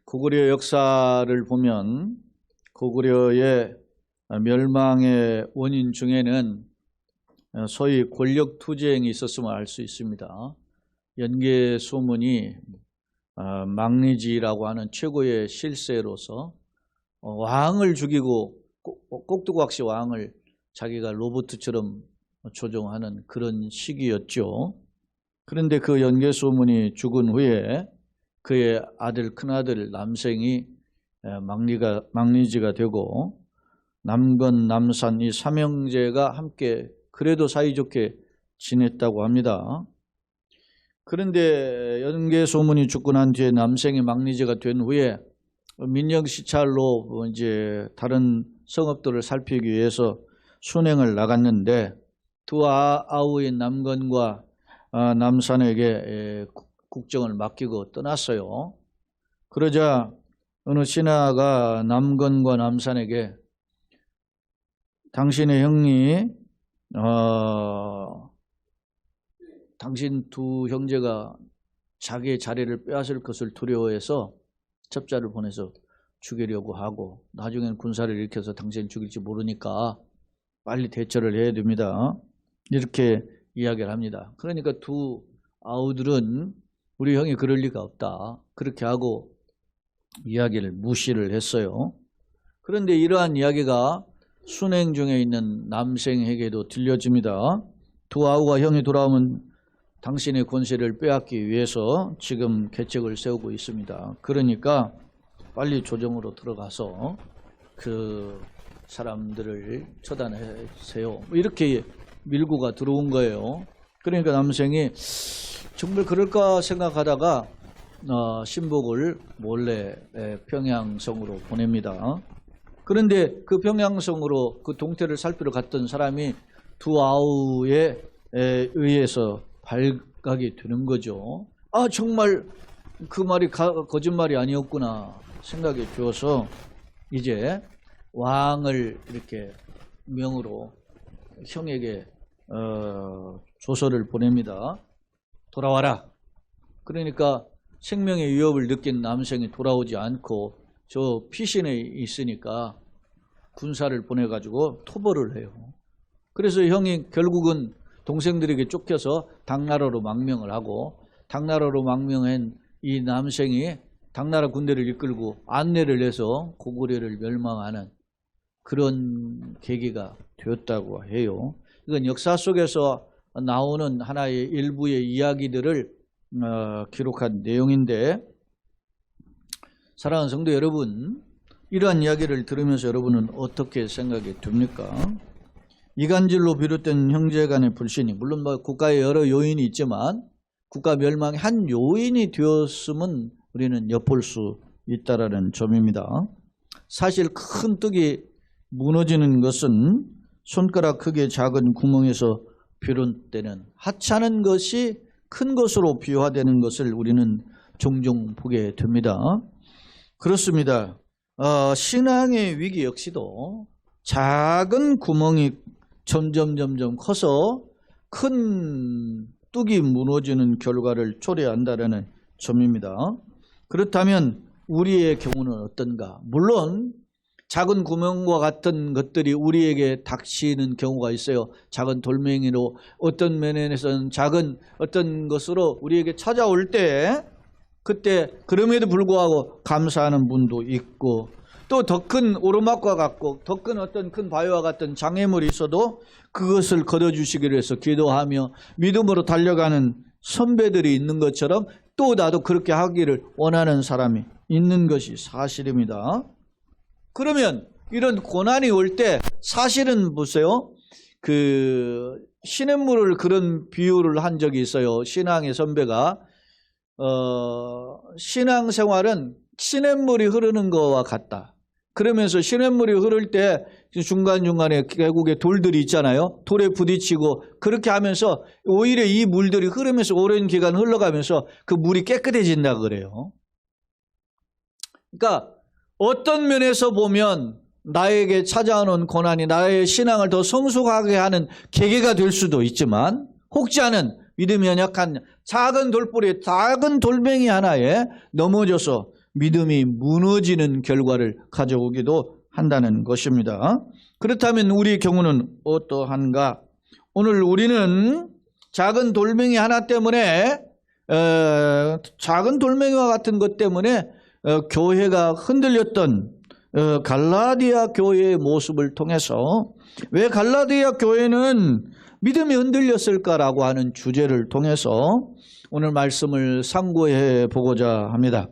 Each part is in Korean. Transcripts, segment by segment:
고구려 역사를 보면 고구려의 멸망의 원인 중에는 소위 권력투쟁이 있었음을 알 수 있습니다. 연개소문이 망리지라고 하는 최고의 실세로서 왕을 죽이고 꼭두각시 왕을 자기가 로봇처럼 조종하는 그런 시기였죠. 그런데 그 연개소문이 죽은 후에 그의 아들, 큰아들 남생이 망리지가 되고 남건, 남산 이 삼형제가 함께 그래도 사이좋게 지냈다고 합니다. 그런데 연개소문이 죽고 난 뒤에 남생이 망리지가 된 후에 민정시찰로 이제 다른 성읍들을 살피기 위해서 순행을 나갔는데 두 아우인 남건과 남산에게 국정을 맡기고 떠났어요. 그러자 어느 신하가 남건과 남산에게 당신의 형이 당신 두 형제가 자기의 자리를 빼앗을 것을 두려워해서 첩자를 보내서 죽이려고 하고 나중에는 군사를 일으켜서 당신을 죽일지 모르니까 빨리 대처를 해야 됩니다. 이렇게 이야기를 합니다. 그러니까 두 아우들은 우리 형이 그럴 리가 없다. 그렇게 하고 이야기를 무시를 했어요. 그런데 이러한 이야기가 순행 중에 있는 남생에게도 들려집니다. 두 아우가 형이 돌아오면 당신의 권세를 빼앗기 위해서 지금 계책을 세우고 있습니다. 그러니까 빨리 조정으로 들어가서 그 사람들을 처단하세요. 이렇게 밀고가 들어온 거예요. 그러니까 남생이 정말 그럴까 생각하다가 신복을 몰래 평양성으로 보냅니다. 그런데 그 평양성으로 그 동태를 살피러 갔던 사람이 두 아우에 의해서 발각이 되는 거죠. 아, 정말 그 말이 거짓말이 아니었구나 생각이 들어서 이제 왕을 이렇게 명으로 형에게 조서를 보냅니다. 돌아와라. 그러니까 생명의 위협을 느낀 남생이 돌아오지 않고 저 피신에 있으니까 군사를 보내가지고 토벌을 해요. 그래서 형이 결국은 동생들에게 쫓겨서 당나라로 망명을 하고 당나라로 망명한 이 남생이 당나라 군대를 이끌고 안내를 해서 고구려를 멸망하는 그런 계기가 되었다고 해요. 이건 역사 속에서 나오는 하나의 일부의 이야기들을 기록한 내용인데 사랑하는 성도 여러분, 이러한 이야기를 들으면서 여러분은 어떻게 생각이 듭니까? 이간질로 비롯된 형제 간의 불신이 물론 국가에 여러 요인이 있지만 국가 멸망의 한 요인이 되었음은 우리는 엿볼 수 있다라는 점입니다. 사실 큰 떡이 무너지는 것은 손가락 크기의 작은 구멍에서 비롯되는 하찮은 것이 큰 것으로 비화되는 것을 우리는 종종 보게 됩니다. 그렇습니다. 신앙의 위기 역시도 작은 구멍이 점점 커서 큰 뚝이 무너지는 결과를 초래한다는 점입니다. 그렇다면 우리의 경우는 어떤가? 물론 작은 구멍과 같은 것들이 우리에게 닥치는 경우가 있어요. 작은 돌멩이로 어떤 면에서는 작은 어떤 것으로 우리에게 찾아올 때 그때 그럼에도 불구하고 감사하는 분도 있고 또 더 큰 오르막과 같고 더 큰 어떤 큰 바위와 같은 장애물이 있어도 그것을 걷어주시기를 해서 기도하며 믿음으로 달려가는 선배들이 있는 것처럼 또 나도 그렇게 하기를 원하는 사람이 있는 것이 사실입니다. 그러면 이런 고난이 올 때 사실은 보세요. 그 시냇물을 그런 비유를 한 적이 있어요. 신앙의 선배가 신앙생활은 시냇물이 흐르는 것과 같다. 그러면서 시냇물이 흐를 때 중간중간에 계곡에 돌들이 있잖아요. 돌에 부딪히고 그렇게 하면서 오히려 이 물들이 흐르면서 오랜 기간 흘러가면서 그 물이 깨끗해진다 그래요. 그러니까 어떤 면에서 보면 나에게 찾아오는 고난이 나의 신앙을 더 성숙하게 하는 계기가 될 수도 있지만 혹지 않은 믿음이 연약한 작은 돌뿌리, 작은 돌멩이 하나에 넘어져서 믿음이 무너지는 결과를 가져오기도 한다는 것입니다. 그렇다면 우리 경우는 어떠한가? 오늘 우리는 작은 돌멩이 하나 때문에 작은 돌멩이와 같은 것 때문에 교회가 흔들렸던 갈라디아 교회의 모습을 통해서 왜 갈라디아 교회는 믿음이 흔들렸을까라고 하는 주제를 통해서 오늘 말씀을 상고해 보고자 합니다.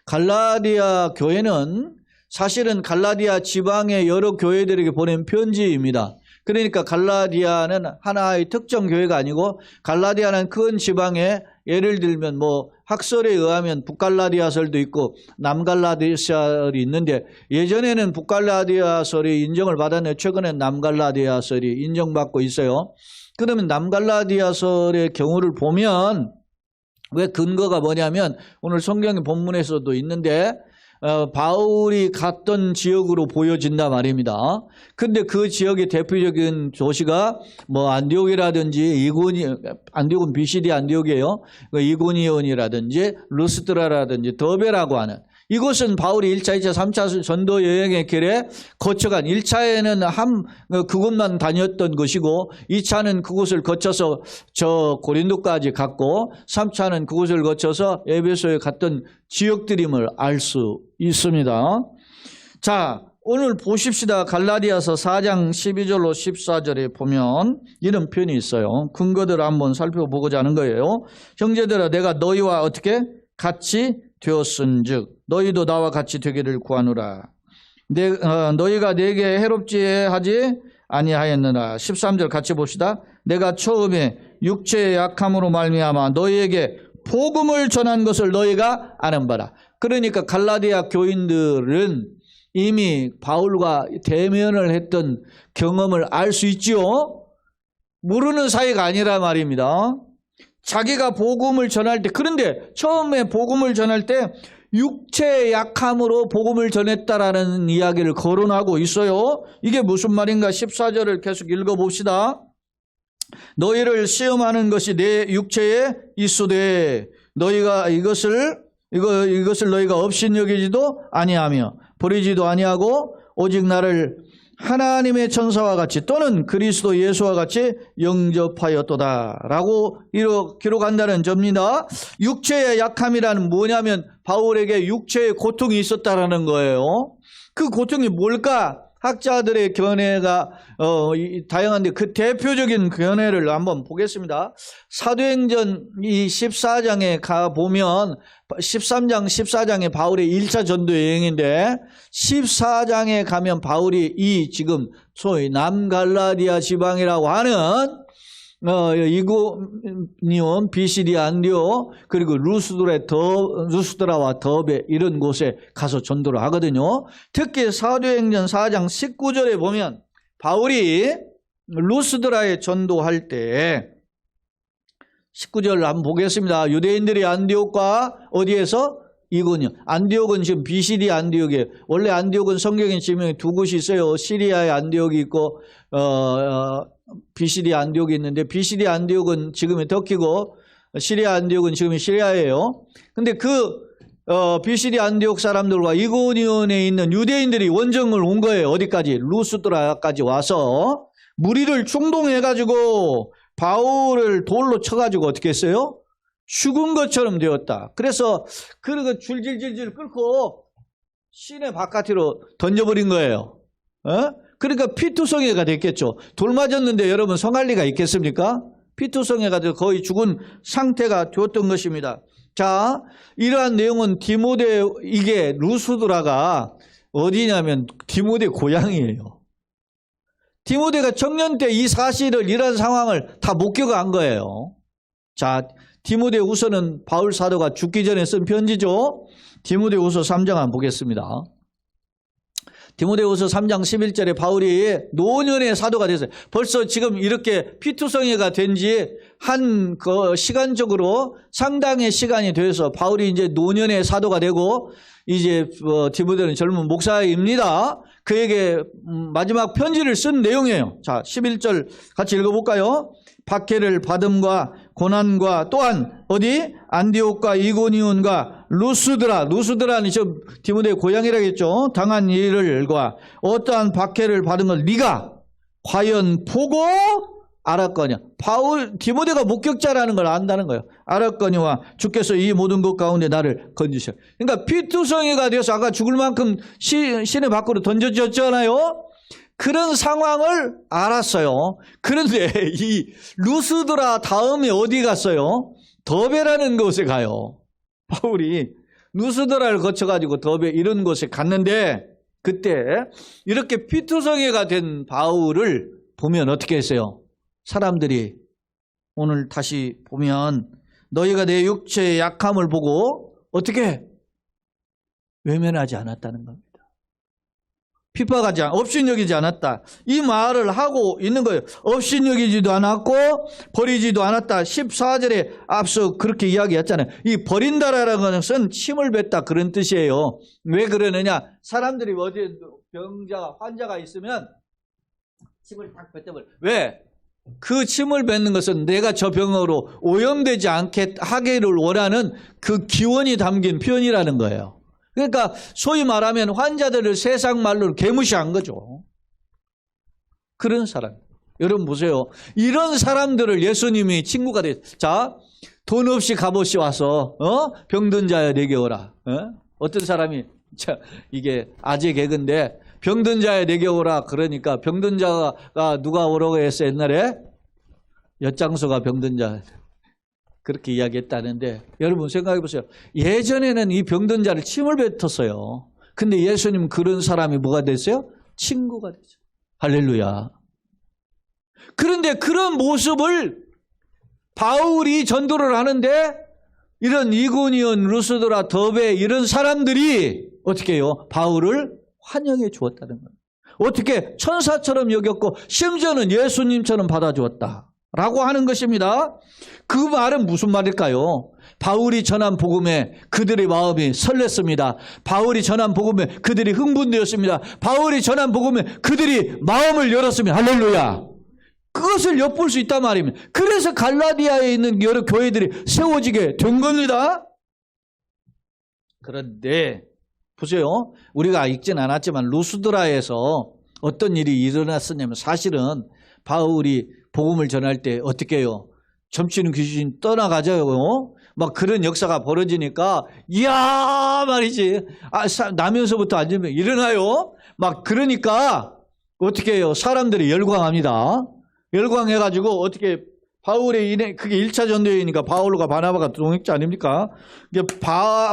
갈라디아 교회는 사실은 갈라디아 지방의 여러 교회들에게 보낸 편지입니다. 그러니까 갈라디아는 하나의 특정 교회가 아니고 갈라디아는 큰 지방에 예를 들면 뭐 학설에 의하면 북갈라디아설도 있고 남갈라디아설이 있는데 예전에는 북갈라디아설이 인정을 받았는데 최근에 남갈라디아설이 인정받고 있어요. 그러면 남갈라디아설의 경우를 보면 왜 근거가 뭐냐면 오늘 성경의 본문에서도 있는데 바울이 갔던 지역으로 보여진다 말입니다. 근데 그 지역의 대표적인 도시가 뭐 안디옥이라든지 안디옥은 비시디 안디옥이에요. 이고니온이라든지 루스드라라든지 더베라고 하는 이곳은 바울이 1차, 2차, 3차 전도 여행의 길에 거쳐간 1차에는 그곳만 다녔던 것이고 2차는 그곳을 거쳐서 저 고린도까지 갔고 3차는 그곳을 거쳐서 에베소에 갔던 지역들임을 알 수 있습니다. 자, 오늘 보십시다. 갈라디아서 4장 12절로 14절에 보면 이런 표현이 있어요. 근거들을 한번 살펴보고자 하는 거예요. 형제들아 내가 너희와 어떻게 같이 되었은즉 너희도 나와 같이 되기를 구하노라. 너희가 내게 해롭지 하지 아니하였느라. 13절 같이 봅시다. 내가 처음에 육체의 약함으로 말미암아 너희에게 복음을 전한 것을 너희가 아는 바라. 그러니까 갈라디아 교인들은 이미 바울과 대면을 했던 경험을 알 수 있지요. 모르는 사이가 아니라 말입니다. 자기가 복음을 전할 때, 그런데 처음에 복음을 전할 때 육체의 약함으로 복음을 전했다라는 이야기를 거론하고 있어요. 이게 무슨 말인가? 14절을 계속 읽어봅시다. 너희를 시험하는 것이 내 육체에 있으되 너희가 이것을 너희가 업신여기지도 아니하며 버리지도 아니하고 오직 나를 하나님의 천사와 같이 또는 그리스도 예수와 같이 영접하였도다 라고 기록한다는 점입니다. 육체의 약함이라는 뭐냐면 바울에게 육체의 고통이 있었다라는 거예요. 그 고통이 뭘까? 학자들의 견해가 다양한데 그 대표적인 견해를 한번 보겠습니다. 사도행전 이 14장에 가보면 13장 14장에 바울의 1차 전도 여행인데 14장에 가면 바울이 이 지금 소위 남갈라디아 지방이라고 하는 이고니온, 비시디 안디옥 그리고 루스드라와 더베 이런 곳에 가서 전도를 하거든요. 특히 사도행전 4장 19절에 보면 바울이 루스드라에 전도할 때 19절을 한번 보겠습니다. 유대인들이 안디옥과 어디에서? 이고니온. 안디옥은 지금 비시디 안디옥이에요. 원래 안디옥은 성경에 지명이 두 곳이 있어요. 시리아의 안디옥이 있고 비시디 안디옥이 있는데 비시디 안디옥은 지금의 터키고 시리아 안디옥은 지금의 시리아예요. 근데 비시디 안디옥 사람들과 이고니온에 있는 유대인들이 원정을 온 거예요. 어디까지? 루스드라까지 와서 무리를 충동해가지고 바울을 돌로 쳐가지고 어떻게 했어요? 죽은 것처럼 되었다. 그래서 그거 줄질질질 끌고 시내 바깥으로 던져버린 거예요. 그러니까 피투성이가 됐겠죠. 돌 맞았는데 여러분 성할 리가 있겠습니까? 피투성이가 돼서 거의 죽은 상태가 되었던 것입니다. 자, 이러한 내용은 이게 루스드라가 어디냐면 디모데 고향이에요. 디모데가 청년 때 이 사실을 이런 상황을 다 목격한 거예요. 자, 디모데후서는 바울 사도가 죽기 전에 쓴 편지죠. 디모데후서 3장 한번 보겠습니다. 디모데후서 3장 11절에 바울이 노년의 사도가 됐어요. 벌써 지금 이렇게 피투성이가 된 지 한 그 시간적으로 상당의 시간이 돼서 바울이 이제 노년의 사도가 되고 이제 디모데는 젊은 목사입니다. 그에게 마지막 편지를 쓴 내용이에요. 자, 11절 같이 읽어볼까요? 박해를 받음과 고난과 또한 어디 안디옥과 이고니온과 루스드라는 저 디모데의 고향이라겠죠. 당한 일을과 어떠한 박해를 받은 걸 네가 과연 보고 알았거냐. 디모데가 목격자라는 걸 안다는 거예요. 알았거니와 주께서 이 모든 것 가운데 나를 건지셔. 그러니까 피투성이가 되어서 아까 죽을 만큼 시내 밖으로 던져졌잖아요. 그런 상황을 알았어요. 그런데 이 루스드라 다음에 어디 갔어요? 더베라는 곳에 가요. 바울이 루스드라를 거쳐가지고 더베 이런 곳에 갔는데 그때 이렇게 피투성이가 된 바울을 보면 어떻게 했어요? 사람들이 오늘 다시 보면 너희가 내 육체의 약함을 보고 어떻게 외면하지 않았다는 겁니다. 핍박하지 업신여기지 않았다. 이 말을 하고 있는 거예요. 업신여기지도 않았고 버리지도 않았다. 14절에 앞서 그렇게 이야기했잖아요. 이 버린다라는 것은 침을 뱉다 그런 뜻이에요. 왜 그러느냐? 사람들이 어디 병자가 환자가 있으면 침을 딱 뱉어버려. 왜? 그 침을 뱉는 것은 내가 저 병으로 오염되지 않게 하기를 원하는 그 기원이 담긴 표현이라는 거예요. 그러니까 소위 말하면 환자들을 세상 말로 개무시한 거죠. 그런 사람. 여러분 보세요. 이런 사람들을 예수님이 친구가 됐어요. 자, 돈 없이 값없이 와서 병든 자야 내게 오라. 어떤 사람이 이게 아재 개그인데 병든 자야 내게 오라. 그러니까 병든 자가 누가 오라고 했어 옛날에? 엿장수가 병든 자. 그렇게 이야기했다는데 여러분 생각해 보세요. 예전에는 이 병든 자를 침을 뱉었어요. 근데 예수님 그런 사람이 뭐가 됐어요? 친구가 됐어요. 할렐루야. 그런데 그런 모습을 바울이 전도를 하는데 이런 이고니온, 루스드라, 더베 이런 사람들이 어떻게 해요? 바울을 환영해 주었다는 거예요. 어떻게 천사처럼 여겼고 심지어는 예수님처럼 받아주었다라고 하는 것입니다. 그 말은 무슨 말일까요? 바울이 전한 복음에 그들의 마음이 설렜습니다. 바울이 전한 복음에 그들이 흥분되었습니다. 바울이 전한 복음에 그들이 마음을 열었습니다. 할렐루야. 그것을 엿볼 수 있단 말입니다. 그래서 갈라디아에 있는 여러 교회들이 세워지게 된 겁니다. 그런데 보세요. 우리가 읽진 않았지만 루스드라에서 어떤 일이 일어났었냐면 사실은 바울이 복음을 전할 때 어떻게 해요? 점치는 귀신 떠나가죠. 막 그런 역사가 벌어지니까 이야 말이지. 나면서부터 앉으면 일어나요. 막 그러니까 어떻게 해요? 사람들이 열광합니다. 열광해가지고 어떻게 바울의 그게 1차 전도회니까 바울과 바나바가 동역자 아닙니까?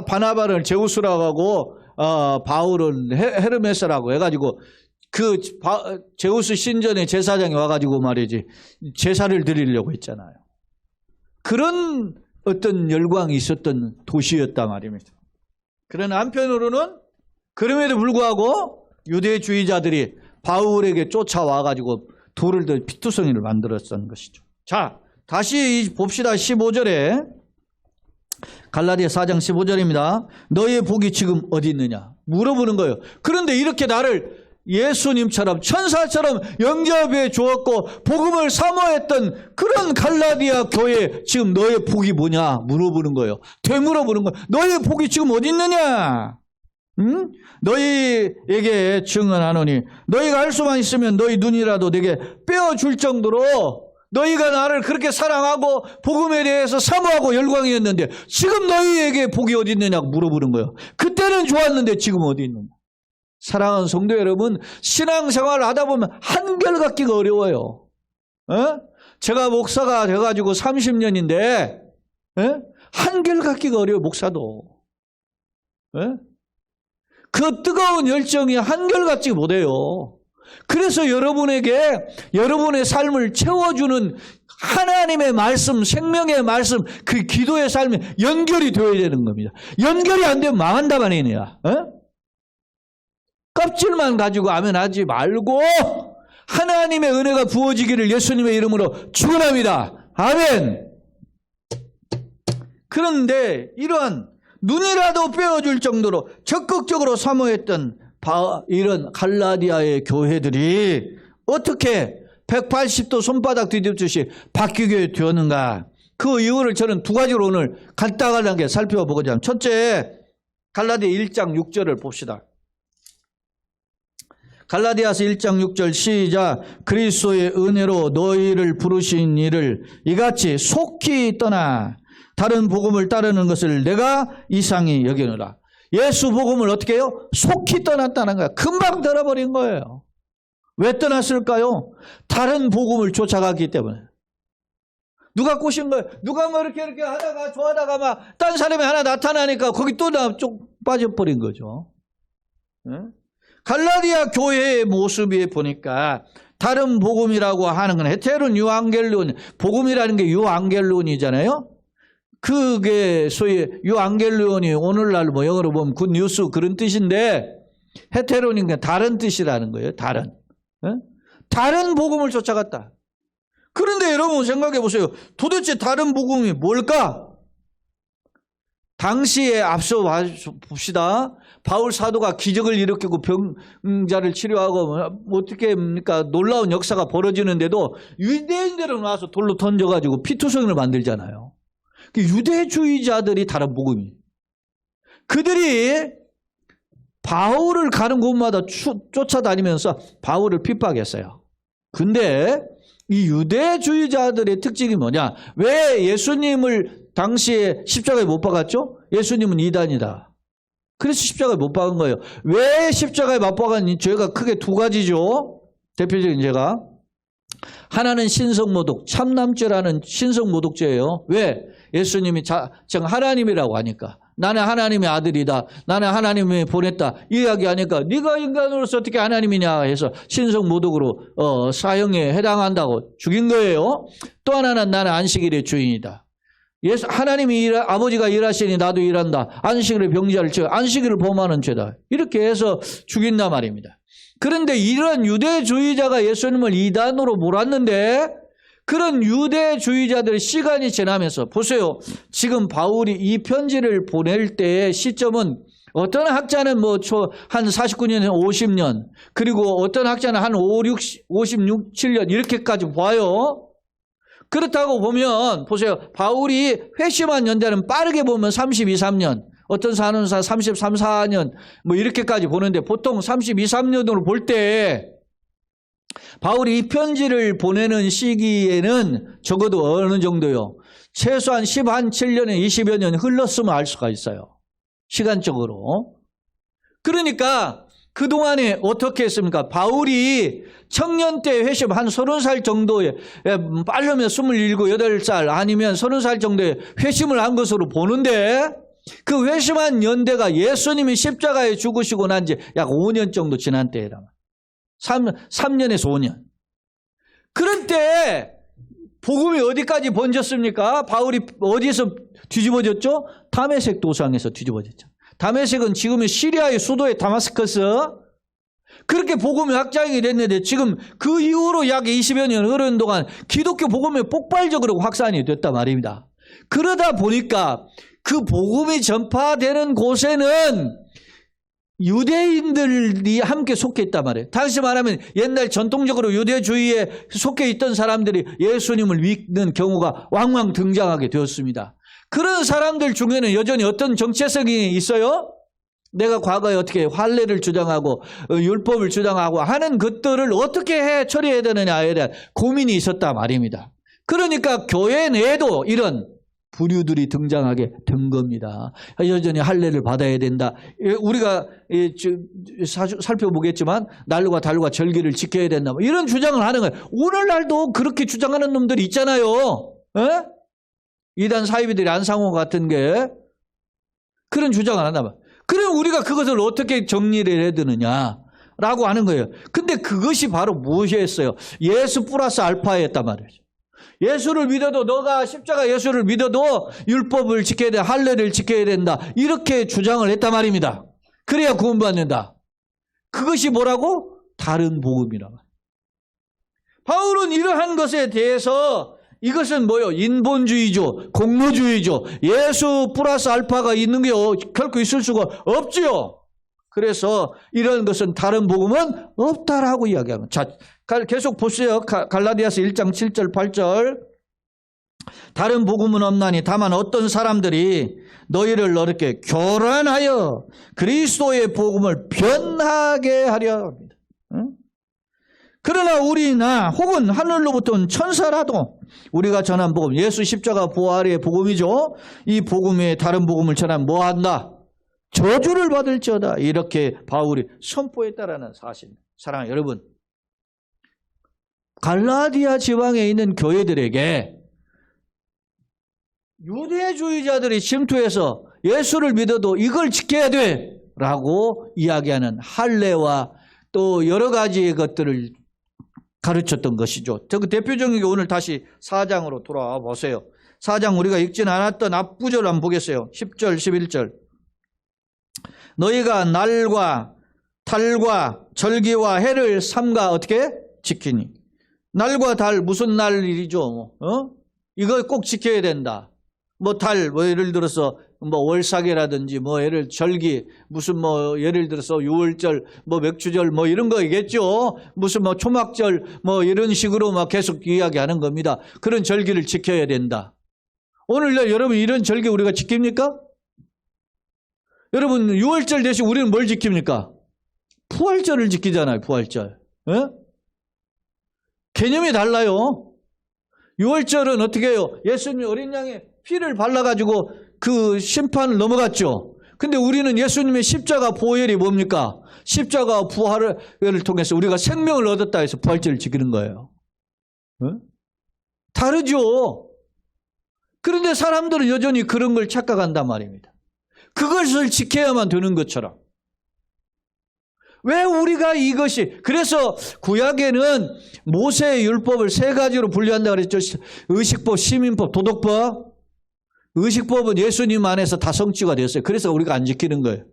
바나바를 제우스라고 하고 바울은 헤르메스라고 해가지고 그 제우스 신전의 제사장이 와가지고 말이지 제사를 드리려고 했잖아요. 그런 어떤 열광이 있었던 도시였단 말입니다. 그러나 한편으로는 그럼에도 불구하고 유대주의자들이 바울에게 쫓아와가지고 돌을 들 피투성이를 만들었던 것이죠. 자, 다시 봅시다. 15절에 갈라디아 4장 15절입니다. 너의 복이 지금 어디 있느냐? 물어보는 거예요. 그런데 이렇게 나를 예수님처럼 천사처럼 영접해 주었고 복음을 사모했던 그런 갈라디아 교회 지금 너의 복이 뭐냐 물어보는 거예요. 되물어보는 거예요. 너의 복이 지금 어디 있느냐? 응? 너희에게 증언하노니 너희가 알 수만 있으면 너희 눈이라도 내게 빼어줄 정도로 너희가 나를 그렇게 사랑하고 복음에 대해서 사모하고 열광이었는데 지금 너희에게 복이 어디 있느냐고 물어보는 거예요. 그때는 좋았는데 지금 어디 있느냐? 사랑하는 성도 여러분, 신앙생활을 하다 보면 한결같기가 어려워요. 제가 목사가 돼가지고 30년인데 한결같기가 어려워요. 목사도. 그 뜨거운 열정이 한결같지 못해요. 그래서 여러분에게 여러분의 삶을 채워주는 하나님의 말씀, 생명의 말씀, 그 기도의 삶이 연결이 되어야 되는 겁니다. 연결이 안 되면 망한다 말이냐. 껍질만 가지고 아멘하지 말고 하나님의 은혜가 부어지기를 예수님의 이름으로 축원합니다. 아멘. 그런데 이러한 눈이라도 빼어줄 정도로 적극적으로 사모했던 이런 갈라디아의 교회들이 어떻게 180도 손바닥 뒤집듯이 바뀌게 되었는가? 그 이유를 저는 두 가지로 오늘 간단하게 살펴보고자 합니다. 첫째, 갈라디아 1장 6절을 봅시다. 갈라디아서 1장 6절 시작. 그리스도의 은혜로 너희를 부르신 이를 이같이 속히 떠나 다른 복음을 따르는 것을 내가 이상히 여기노라. 예수 복음을 어떻게 해요? 속히 떠났다는 거야. 금방 떠나버린 거예요. 왜 떠났을까요? 다른 복음을 쫓아갔기 때문에. 누가 꼬신 거예요? 누가 뭐 이렇게 하다가 좋아하다가 막 딴 사람이 하나 나타나니까 거기 또 쭉 빠져버린 거죠. 네? 갈라디아 교회의 모습이 보니까 다른 복음이라고 하는 건 헤테론 유앙겔론, 복음이라는 게 유앙겔론이잖아요. 그게 소위 유앙겔론이 오늘날 뭐 영어로 보면 굿뉴스 그런 뜻인데 헤테론인 다른 뜻이라는 거예요. 다른. 네? 다른 복음을 쫓아갔다. 그런데 여러분 생각해 보세요. 도대체 다른 복음이 뭘까? 당시에 앞서 봅시다. 바울 사도가 기적을 일으키고 병자를 치료하고 어떻게 합니까? 놀라운 역사가 벌어지는데도 유대인들은 와서 돌로 던져가지고 피투성이를 만들잖아요. 유대주의자들이 다른 복음이. 그들이 바울을 가는 곳마다 쫓아다니면서 바울을 핍박했어요. 근데 이 유대주의자들의 특징이 뭐냐? 왜 예수님을 당시에 십자가에 못 박았죠? 예수님은 이단이다. 그래서 십자가에 못 박은 거예요. 왜 십자가에 못 박았니? 죄가 크게 두 가지죠. 대표적인 죄가. 하나는 신성모독, 참남죄라는 신성모독죄예요. 왜? 예수님이 하나님이라고 하니까. 나는 하나님의 아들이다. 나는 하나님이 보냈다. 이야기하니까 네가 인간으로서 어떻게 하나님이냐 해서 신성모독으로 사형에 해당한다고 죽인 거예요. 또 하나는 나는 안식일의 주인이다. 하나님이 아버지가 일하시니 나도 일한다. 안식일의 병자를 치워 안식일을 범하는 죄다. 이렇게 해서 죽인단 말입니다. 그런데 이런 유대주의자가 예수님을 이단으로 몰았는데 그런 유대주의자들의 시간이 지나면서 보세요. 지금 바울이 이 편지를 보낼 때의 시점은 어떤 학자는 한 49년, 50년 그리고 어떤 학자는 한 56, 7년 이렇게까지 봐요. 그렇다고 보면 보세요. 바울이 회심한 연대는 빠르게 보면 32, 3년 어떤 사는사 33, 4년 이렇게까지 보는데 보통 32, 3년으로 볼 때 바울이 이 편지를 보내는 시기에는 적어도 어느 정도요. 최소한 7년에 20여 년 흘렀으면 알 수가 있어요. 시간적으로. 그러니까 그동안에 어떻게 했습니까? 바울이 청년 때 회심 한 30살 정도에 빠르면 27, 8살 아니면 30살 정도에 회심을 한 것으로 보는데 그 회심한 연대가 예수님이 십자가에 죽으시고 난 지 약 5년 정도 지난 때에다. 3년에서 5년. 그런 때 복음이 어디까지 번졌습니까? 바울이 어디에서 뒤집어졌죠? 다메섹 도상에서 뒤집어졌죠. 다메섹은 지금의 시리아의 수도의 다마스커스. 그렇게 복음이 확장이 됐는데 지금 그 이후로 약 20여 년 흐르는 동안 기독교 복음이 폭발적으로 확산이 됐단 말입니다. 그러다 보니까 그 복음이 전파되는 곳에는 유대인들이 함께 속해 있단 말이에요. 다시 말하면 옛날 전통적으로 유대주의에 속해 있던 사람들이 예수님을 믿는 경우가 왕왕 등장하게 되었습니다. 그런 사람들 중에는 여전히 어떤 정체성이 있어요? 내가 과거에 어떻게 환례를 주장하고 율법을 주장하고 하는 것들을 어떻게 처리해야 되느냐에 대한 고민이 있었단 말입니다. 그러니까 교회 내에도 이런 부류들이 등장하게 된 겁니다. 여전히 할례를 받아야 된다. 우리가 살펴보겠지만 날과 달과 절기를 지켜야 된다. 이런 주장을 하는 거예요. 오늘날도 그렇게 주장하는 놈들이 있잖아요. 에? 이단 사이비들이 안상호 같은 게 그런 주장을 한단 말이에요. 그럼 우리가 그것을 어떻게 정리를 해야 되느냐라고 하는 거예요. 근데 그것이 바로 무엇이었어요? 예수 플러스 알파였단 말이죠. 예수를 믿어도 너가 십자가 예수를 믿어도 율법을 지켜야 된다. 할례를 지켜야 된다. 이렇게 주장을 했단 말입니다. 그래야 구원받는다. 그것이 뭐라고? 다른 복음이라고. 바울은 이러한 것에 대해서 이것은 뭐요? 인본주의죠. 공로주의죠. 예수 플러스 알파가 있는 게 결코 있을 수가 없지요. 그래서 이런 것은 다른 복음은 없다라고 이야기합니다. 자, 계속 보세요. 갈라디아서 1장 7절 8절. 다른 복음은 없나니 다만 어떤 사람들이 너희를 이렇게 교란하여 그리스도의 복음을 변하게 하려 합니다. 응? 그러나 우리나 혹은 하늘로부터 온 천사라도 우리가 전한 복음, 예수 십자가 부활의 복음이죠. 이 복음에 다른 복음을 전하면 뭐한다? 저주를 받을지어다. 이렇게 바울이 선포했다라는 사실. 사랑하는 여러분, 갈라디아 지방에 있는 교회들에게 유대주의자들이 침투해서 예수를 믿어도 이걸 지켜야 돼 라고 이야기하는 할례와 또 여러 가지의 것들을 가르쳤던 것이죠. 그 대표적인 게 오늘 다시 4장으로 돌아와 보세요. 4장 우리가 읽진 않았던 앞구절 한번 보겠어요. 10절 11절. 너희가 날과 달과 절기와 해를 삼가 어떻게 지키니. 날과 달 무슨 날이죠? 이거 꼭 지켜야 된다. 달, 예를 들어서 월삭이라든지 절기, 무슨 예를 들어서 유월절, 맥주절 이런 거겠죠. 무슨 초막절 이런 식으로 계속 이야기하는 겁니다. 그런 절기를 지켜야 된다. 오늘날 여러분 이런 절기 우리가 지킵니까? 여러분 유월절 대신 우리는 뭘 지킵니까? 부활절을 지키잖아요. 부활절. 예? 개념이 달라요. 유월절은 어떻게 해요? 예수님 어린 양의 피를 발라가지고 그 심판을 넘어갔죠. 근데 우리는 예수님의 십자가 보혈이 뭡니까? 십자가 부활을 통해서 우리가 생명을 얻었다 해서 부활절을 지키는 거예요. 어? 다르죠. 그런데 사람들은 여전히 그런 걸 착각한단 말입니다. 그것을 지켜야만 되는 것처럼. 왜 우리가 이것이, 그래서 구약에는 모세의 율법을 3가지로 분류한다 그랬죠. 의식법, 시민법, 도덕법. 의식법은 예수님 안에서 다 성취가 됐어요. 그래서 우리가 안 지키는 거예요.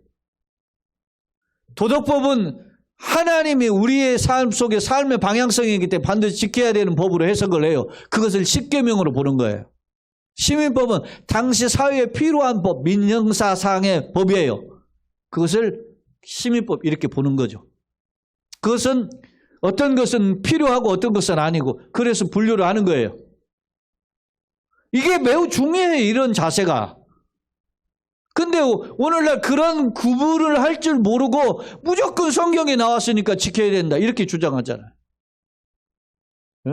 도덕법은 하나님이 우리의 삶 속에 삶의 방향성이기 때문에 반드시 지켜야 되는 법으로 해석을 해요. 그것을 십계명으로 보는 거예요. 시민법은 당시 사회에 필요한 법, 민형사상의 법이에요. 그것을 시민법 이렇게 보는 거죠. 그것은 어떤 것은 필요하고 어떤 것은 아니고 그래서 분류를 하는 거예요. 이게 매우 중요해요. 이런 자세가. 근데 오늘날 그런 구분을 할 줄 모르고 무조건 성경에 나왔으니까 지켜야 된다 이렇게 주장하잖아요. 네?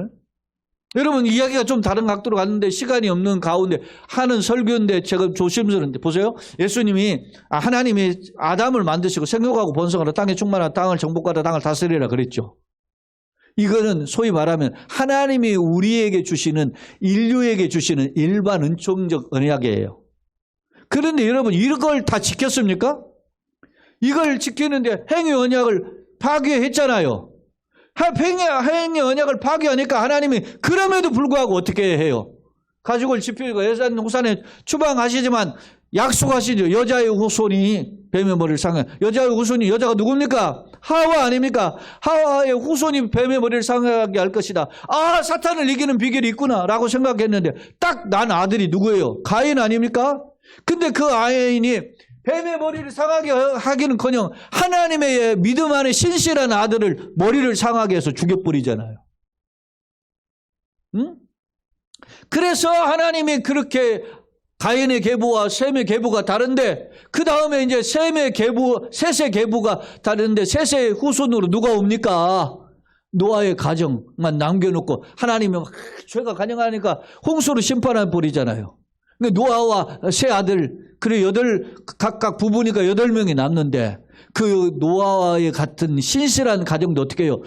여러분 이야기가 좀 다른 각도로 갔는데 시간이 없는 가운데 하는 설교인데 제가 조심스러운데 보세요. 예수님이 하나님이 아담을 만드시고 생육하고 번성하라 땅에 충만한 땅을 정복하라 땅을 다스리라 그랬죠. 이거는 소위 말하면 하나님이 우리에게 주시는 인류에게 주시는 일반 은총적 언약이에요. 그런데 여러분 이걸 다 지켰습니까? 이걸 지키는데 행위 언약을 파괴했잖아요. 행위 언약을 파괴하니까 하나님이 그럼에도 불구하고 어떻게 해요? 가죽을 지피고 예산 후산에 추방하시지만 약속하시죠. 여자의 후손이 뱀의 머리를 상해. 여자의 후손이 여자가 누굽니까? 하와 아닙니까? 하와의 후손이 뱀의 머리를 상하게 할 것이다. 아, 사탄을 이기는 비결이 있구나 라고 생각했는데 딱 난 아들이 누구예요? 가인 아닙니까? 근데 그 아인이 뱀의 머리를 상하게 하기는커녕 하나님의 믿음 안에 신실한 아들을 머리를 상하게 해서 죽여버리잖아요. 응? 그래서 하나님이 그렇게 가인의 계보와 셈의 계보가 다른데 그 다음에 이제 셈의 계보, 셋의 계보가 다른데 셋의 후손으로 누가 옵니까? 노아의 가정만 남겨놓고 하나님이 막 죄가 간영하니까 홍수로 심판해 버리잖아요. 근데 노아와 세 아들, 그래 각각 부부니까 8명이 남는데 그 노아와의 같은 신실한 가정도 어떻게 해요?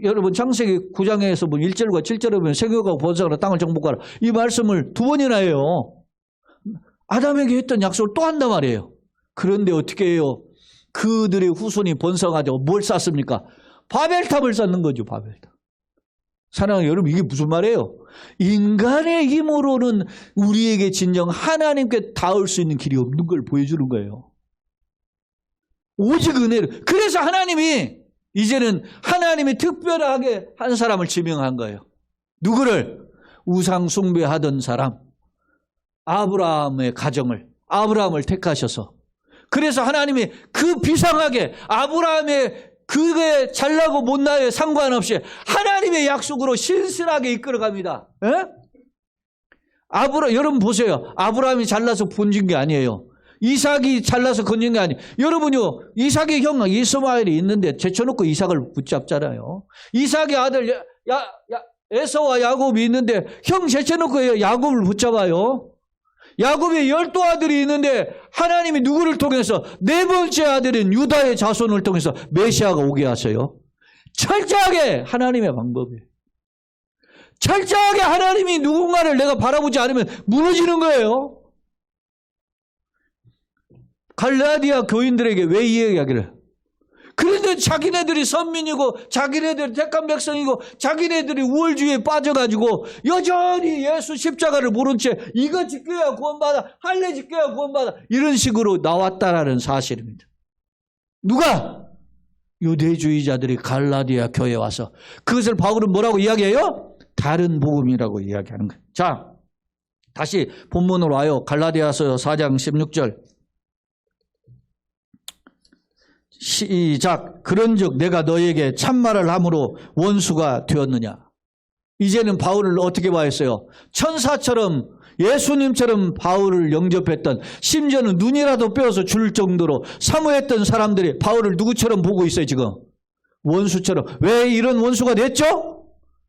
여러분 창세기 9장에서 1절과 7절에 보면 생육하고 번성하라 땅을 정복하라 이 말씀을 2번이나 해요. 아담에게 했던 약속을 또 한단 말이에요. 그런데 어떻게 해요? 그들의 후손이 번성하죠. 뭘 쌓습니까? 바벨탑을 쌓는 거죠. 바벨탑. 사랑하는 여러분 이게 무슨 말이에요? 인간의 힘으로는 우리에게 진정 하나님께 닿을 수 있는 길이 없는 걸 보여주는 거예요. 오직 은혜로. 그래서 하나님이 이제는 하나님이 특별하게 한 사람을 지명한 거예요. 누구를? 우상 숭배하던 사람 아브라함의 가정을, 아브라함을 택하셔서, 그래서 하나님이 그 비상하게 아브라함의 그게 잘나고 못나에 상관없이 하나님의 약속으로 신실하게 이끌어갑니다. 여러분 보세요. 아브라함이 잘나서 번진 게 아니에요. 이삭이 잘나서 건진 게 아니에요. 여러분요, 이삭의 형 이스마엘이 있는데 제쳐놓고 이삭을 붙잡잖아요. 이삭의 아들 에서와 야곱이 있는데 형 제쳐놓고 야곱을 붙잡아요. 야곱의 12아들이 있는데 하나님이 누구를 통해서 네 번째 아들인 유다의 자손을 통해서 메시아가 오게 하세요. 철저하게 하나님의 방법이에요. 철저하게 하나님이 누군가를 내가 바라보지 않으면 무너지는 거예요. 갈라디아 교인들에게 왜 이 이야기를? 그런데 자기네들이 선민이고 자기네들이 택한 백성이고 자기네들이 우월주의에 빠져가지고 여전히 예수 십자가를 모른 채 이거 지켜야 구원받아, 할례 지켜야 구원받아, 이런 식으로 나왔다라는 사실입니다. 누가? 유대주의자들이 갈라디아 교회에 와서 그것을 바울은 뭐라고 이야기해요? 다른 복음이라고 이야기하는 거예요. 자, 다시 본문으로 와요. 갈라디아서 4장 16절. 시작. 그런즉 내가 너에게 참말을 함으로 원수가 되었느냐. 이제는 바울을 어떻게 봐했어요? 천사처럼, 예수님처럼 바울을 영접했던, 심지어는 눈이라도 빼어서 줄 정도로 사모했던 사람들이 바울을 누구처럼 보고 있어요 지금? 원수처럼. 왜 이런 원수가 됐죠?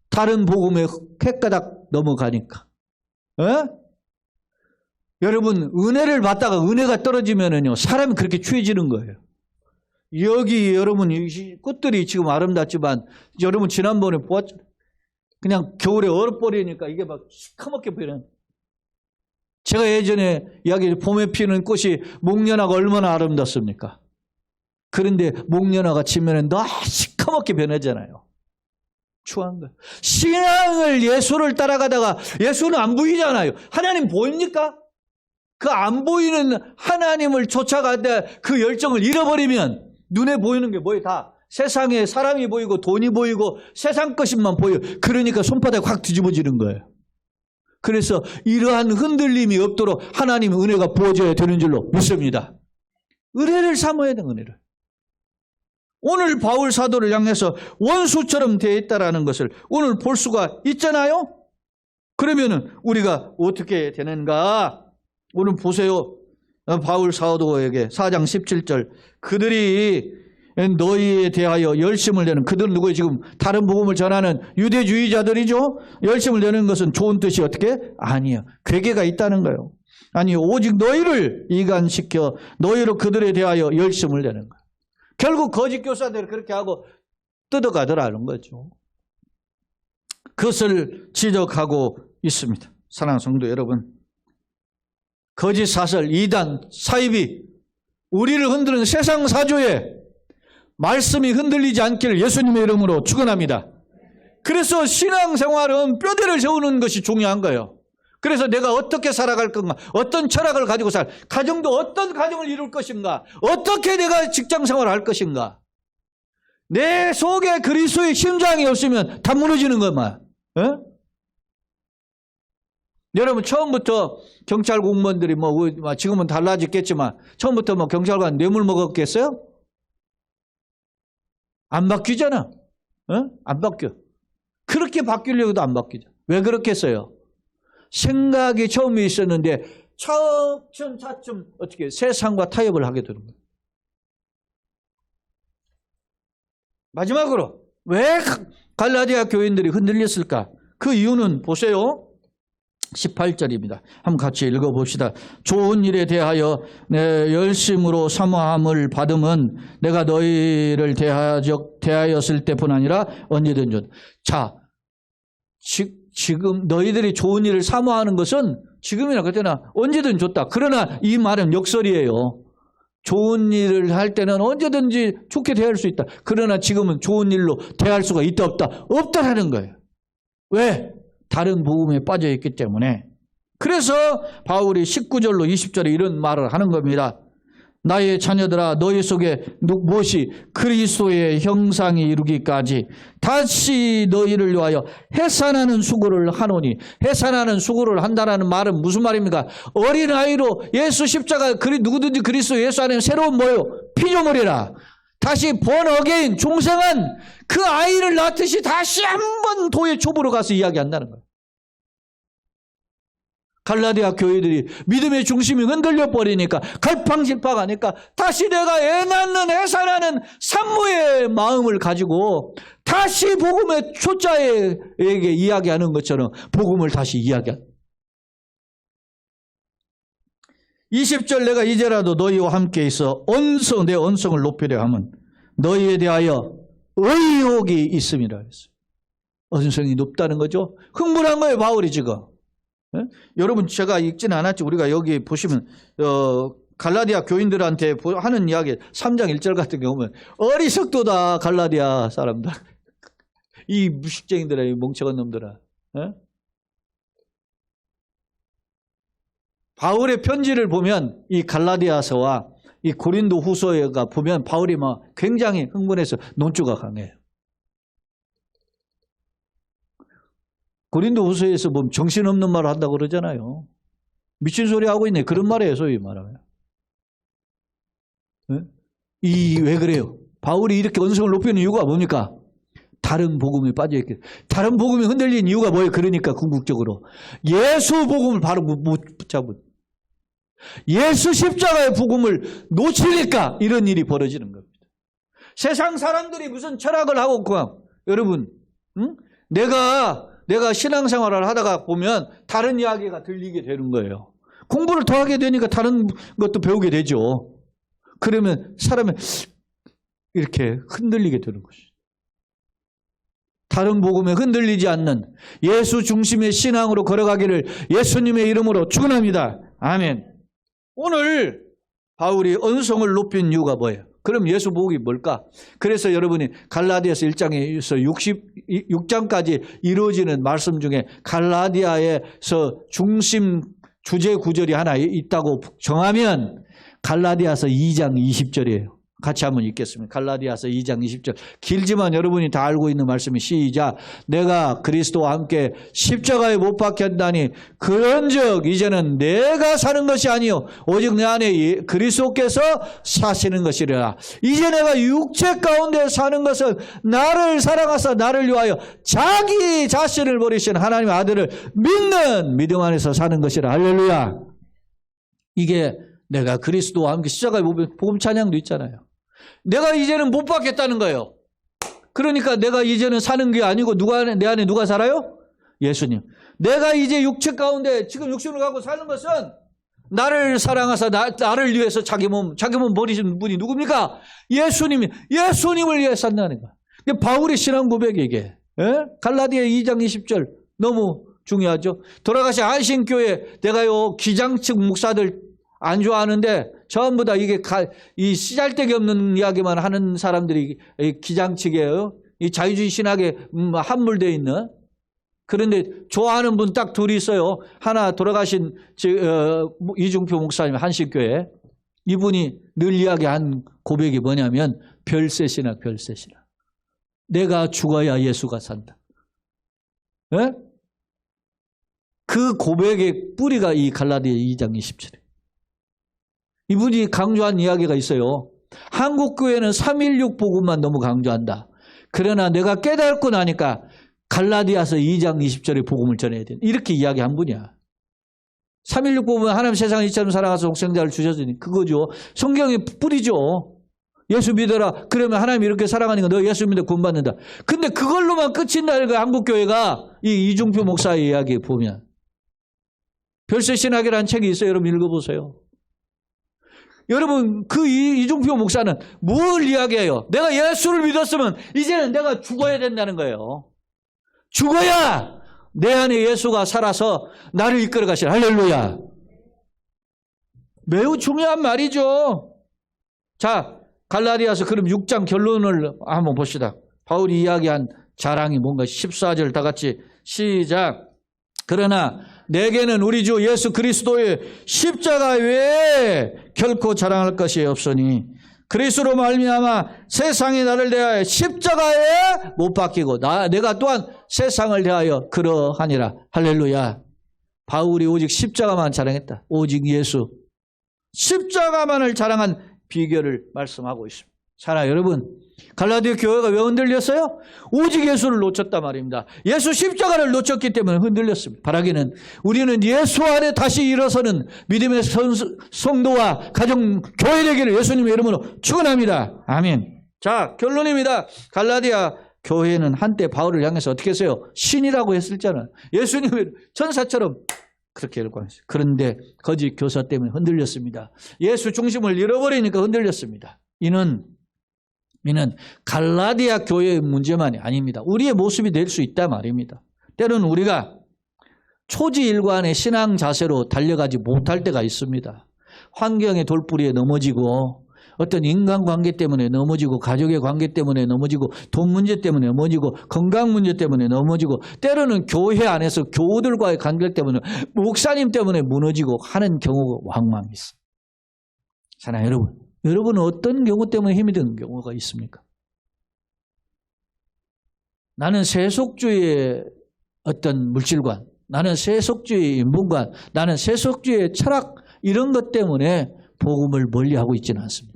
다른 복음에 쾌가닥 넘어가니까. 여러분, 은혜를 받다가 은혜가 떨어지면은요, 사람이 그렇게 취해지는 거예요. 여기 여러분 꽃들이 지금 아름답지만 여러분 지난번에 보았죠? 그냥 겨울에 얼어버리니까 이게 막 시커멓게 보이는. 제가 예전에 이야기 봄에 피는 꽃이 목련화가 얼마나 아름답습니까? 그런데 목련화가 지면은 너무 시커멓게 변하잖아요. 추한 거예요. 신앙을, 예수를 따라가다가 예수는 안 보이잖아요. 하나님 보입니까? 그 안 보이는 하나님을 쫓아가다 그 열정을 잃어버리면 눈에 보이는 게 뭐예요? 다 세상에 사람이 보이고 돈이 보이고 세상 것만 보여요. 그러니까 손바닥이 확 뒤집어지는 거예요. 그래서 이러한 흔들림이 없도록 하나님의 은혜가 부어져야 되는 줄로 믿습니다. 은혜를 삼아야 돼, 은혜를. 오늘 바울 사도를 향해서 원수처럼 되어 있다는 것을 오늘 볼 수가 있잖아요. 그러면 우리가 어떻게 되는가? 오늘 보세요. 바울 사도에게 4장 17절. 그들이 너희에 대하여 열심을 내는, 그들은 누구예요? 지금 다른 복음을 전하는 유대주의자들이죠. 열심을 내는 것은 좋은 뜻이 어떻게? 아니에요. 괴계가 있다는 거예요. 아니, 오직 너희를 이간시켜 너희로 그들에 대하여 열심을 내는 거예요. 결국 거짓 교사들이 그렇게 하고 뜯어가더라는 거죠. 그것을 지적하고 있습니다. 사랑하는 성도 여러분, 거짓 사설, 이단, 사이비, 우리를 흔드는 세상 사조에 말씀이 흔들리지 않기를 예수님의 이름으로 축원합니다. 그래서 신앙생활은 뼈대를 세우는 것이 중요한 거예요. 그래서 내가 어떻게 살아갈 건가, 어떤 철학을 가지고 가정도 어떤 가정을 이룰 것인가, 어떻게 내가 직장생활을 할 것인가. 내 속에 그리스도의 심장이 없으면 다 무너지는 것만. 여러분, 처음부터 경찰 공무원들이 지금은 달라졌겠지만 처음부터 경찰관 뇌물 먹었겠어요? 안 바뀌잖아. 안 바뀌어. 그렇게 바뀌려고도 안 바뀌죠. 왜 그렇게 했어요? 생각이 처음에 있었는데 차츰 어떻게 세상과 타협을 하게 되는 거예요. 마지막으로 왜 갈라디아 교인들이 흔들렸을까? 그 이유는 보세요. 18절입니다. 한번 같이 읽어봅시다. 좋은 일에 대하여 내 열심으로 사모함을 받음은 내가 너희를 대하였을 때뿐 아니라 언제든지. 자, 지금 너희들이 좋은 일을 사모하는 것은 지금이나 그때나 언제든 좋다. 그러나 이 말은 역설이에요. 좋은 일을 할 때는 언제든지 좋게 대할 수 있다. 그러나 지금은 좋은 일로 대할 수가 있다 없다? 없다라는 거예요. 왜? 다른 복음에 빠져 있기 때문에. 그래서 바울이 19절로 20절에 이런 말을 하는 겁니다. 나의 자녀들아 너희 속에 무엇이 그리스도의 형상이 이루기까지 다시 너희를 위하여 해산하는 수고를 하노니, 해산하는 수고를 한다는 말은 무슨 말입니까? 어린아이로 예수 십자가 누구든지 그리스도 예수 안에 새로운 뭐요? 피조물이라. 다시 born again 중생한 그 아이를 낳듯이 다시 한번 도의 초보로 가서 이야기한다는 거예요. 갈라디아 교회들이 믿음의 중심이 흔들려 버리니까 갈팡질팡하니까 다시 내가 애 낳는 해산하는 산모의 마음을 가지고 다시 복음의 초자에게 이야기하는 것처럼 복음을 다시 이야기한다. 20절 내가 이제라도 너희와 함께 있어 내 언성을 높이려 하면 너희에 대하여 의혹이 있음이라 했어요. 언성이 높다는 거죠. 흥분한 거예요, 바울이 지금. 네? 여러분 제가 읽지는 않았지. 우리가 여기 보시면 갈라디아 교인들한테 하는 이야기 3장 1절 같은 경우 보면 어리석도다 갈라디아 사람들. 이 무식쟁이들아, 이 멍청한 놈들아. 네? 바울의 편지를 보면 이 갈라디아서와 이 고린도 후서가 보면 바울이 막 굉장히 흥분해서 논조가 강해요. 고린도 후서에서 보면 정신없는 말을 한다고 그러잖아요. 미친 소리 하고 있네. 그런 말이에요, 소위 말하면. 네? 왜 그래요? 바울이 이렇게 언성을 높이는 이유가 뭡니까? 다른 복음에 빠져있게. 다른 복음이 흔들린 이유가 뭐예요? 그러니까 궁극적으로 예수 복음을 바로 못 붙잡은. 예수 십자가의 복음을 놓치니까 이런 일이 벌어지는 겁니다. 세상 사람들이 무슨 철학을 하고 그냥 여러분, 응? 내가 신앙생활을 하다가 보면 다른 이야기가 들리게 되는 거예요. 공부를 더 하게 되니까 다른 것도 배우게 되죠. 그러면 사람이 이렇게 흔들리게 되는 것이죠. 다른 복음에 흔들리지 않는 예수 중심의 신앙으로 걸어가기를 예수님의 이름으로 축원합니다. 아멘. 오늘 바울이 언성을 높인 이유가 뭐예요? 그럼 예수 복음이 뭘까? 그래서 여러분이 갈라디아서 1장에서 66장까지 이루어지는 말씀 중에 갈라디아에서 중심 주제 구절이 하나 있다고 정하면 갈라디아서 2장 20절이에요. 같이 한번 읽겠습니다. 갈라디아서 2장 20절. 길지만 여러분이 다 알고 있는 말씀이 시작. 내가 그리스도와 함께 십자가에 못 박혔다니 그런즉 이제는 내가 사는 것이 아니요 오직 내 안에 그리스도께서 사시는 것이라. 이제 내가 육체 가운데 사는 것은 나를 사랑하사 나를 위하여 자기 자신을 버리신 하나님의 아들을 믿는 믿음 안에서 사는 것이라. 할렐루야. 이게 내가 그리스도와 함께 십자가에 보면 복음 찬양도 있잖아요. 내가 이제는 못 받겠다는 거예요. 그러니까 내가 이제는 사는 게 아니고 내 안에 누가 살아요? 예수님. 내가 이제 육체 가운데 지금 육신을 갖고 사는 것은 나를 사랑하사 나를 위해서 자기 몸 버리신 분이 누굽니까? 예수님을 위해 산다는 거야. 바울의 신앙 고백이 이게. 갈라디아 2장 20절 너무 중요하죠. 돌아가신 안신교회 내가요 기장측 목사들 안 좋아하는데 전부 다 이게 이 씨잘데기 없는 이야기만 하는 사람들이 기장측이에요. 이 자유주의 신학에 함몰되어 있는. 그런데 좋아하는 분 딱 둘이 있어요. 하나 돌아가신 이중표 목사님 한식교회. 이분이 늘 이야기한 고백이 뭐냐면 별세신학. 내가 죽어야 예수가 산다. 네? 그 고백의 뿌리가 이 갈라디아 2장 20절이에요. 이분이 강조한 이야기가 있어요. 한국교회는 316 복음만 너무 강조한다. 그러나 내가 깨닫고 나니까 갈라디아서 2장 20절의 복음을 전해야 돼. 이렇게 이야기한 분이야. 316 복음은 하나님 세상을 이처럼 사랑하사 독생자를 주셨으니 그거죠. 성경의 뿌리죠. 예수 믿어라. 그러면 하나님 이렇게 사랑하니까 너 예수 믿어 구원받는다. 근데 그걸로만 끝인다. 한국교회가 이 이중표 목사의 이야기 보면. 별세신학이라는 책이 있어요. 여러분 읽어보세요. 여러분 그 이중표 목사는 뭘 이야기해요? 내가 예수를 믿었으면 이제는 내가 죽어야 된다는 거예요. 죽어야 내 안에 예수가 살아서 나를 이끌어 가시라. 할렐루야. 매우 중요한 말이죠. 자, 갈라디아서 그럼 6장 결론을 한번 봅시다. 바울이 이야기한 자랑이 뭔가 14절 다 같이 시작. 그러나 내게는 우리 주 예수 그리스도의 십자가 외에 결코 자랑할 것이 없으니 그리스도로 말미암아 세상이 나를 대하여 십자가에 못 박히고 내가 또한 세상을 대하여 그러하니라. 할렐루야. 바울이 오직 십자가만 자랑했다. 오직 예수. 십자가만을 자랑한 비결을 말씀하고 있습니다. 사랑하는 여러분, 갈라디아 교회가 왜 흔들렸어요? 오직 예수를 놓쳤단 말입니다. 예수 십자가를 놓쳤기 때문에 흔들렸습니다. 바라기는 우리는 예수 안에 다시 일어서는 믿음의 성도와 가정 교회 되기를 예수님의 이름으로 축원합니다. 아멘. 자, 결론입니다. 갈라디아 교회는 한때 바울을 향해서 어떻게 했어요? 신이라고 했었잖아요. 예수님의 천사처럼 그렇게 열광했어요. 그런데 거짓 교사 때문에 흔들렸습니다. 예수 중심을 잃어버리니까 흔들렸습니다. 이는 갈라디아 교회의 문제만이 아닙니다. 우리의 모습이 될 수 있다 말입니다. 때로는 우리가 초지일관의 신앙 자세로 달려가지 못할 때가 있습니다. 환경의 돌부리에 넘어지고 어떤 인간관계 때문에 넘어지고 가족의 관계 때문에 넘어지고 돈 문제 때문에 넘어지고 건강 문제 때문에 넘어지고 때로는 교회 안에서 교우들과의 관계 때문에 목사님 때문에 무너지고 하는 경우가 왕왕 있습니다. 사랑하는 여러분은 어떤 경우 때문에 힘이 드는 경우가 있습니까? 나는 세속주의의 어떤 물질관, 나는 세속주의의 인본관, 나는 세속주의의 철학 이런 것 때문에 복음을 멀리하고 있지는 않습니다.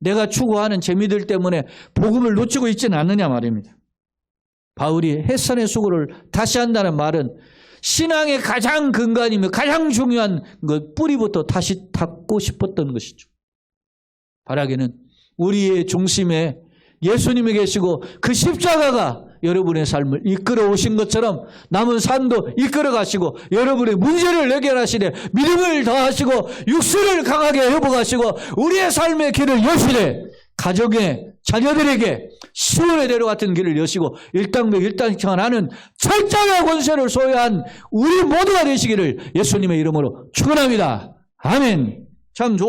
내가 추구하는 재미들 때문에 복음을 놓치고 있지는 않느냐 말입니다. 바울이 햇산의 수고를 다시 한다는 말은 신앙의 가장 근간이며 가장 중요한 것 뿌리부터 다시 닦고 싶었던 것이죠. 바라기는 우리의 중심에 예수님이 계시고 그 십자가가 여러분의 삶을 이끌어 오신 것처럼 남은 삶도 이끌어 가시고 여러분의 문제를 해결하시되 믿음을 더하시고 육수를 강하게 회복하시고 우리의 삶의 길을 여시되 가정의 자녀들에게 시온의 대로 같은 길을 여시고 일당백 일당천하는 철장의 권세를 소유한 우리 모두가 되시기를 예수님의 이름으로 축원합니다. 아멘. 참 좋은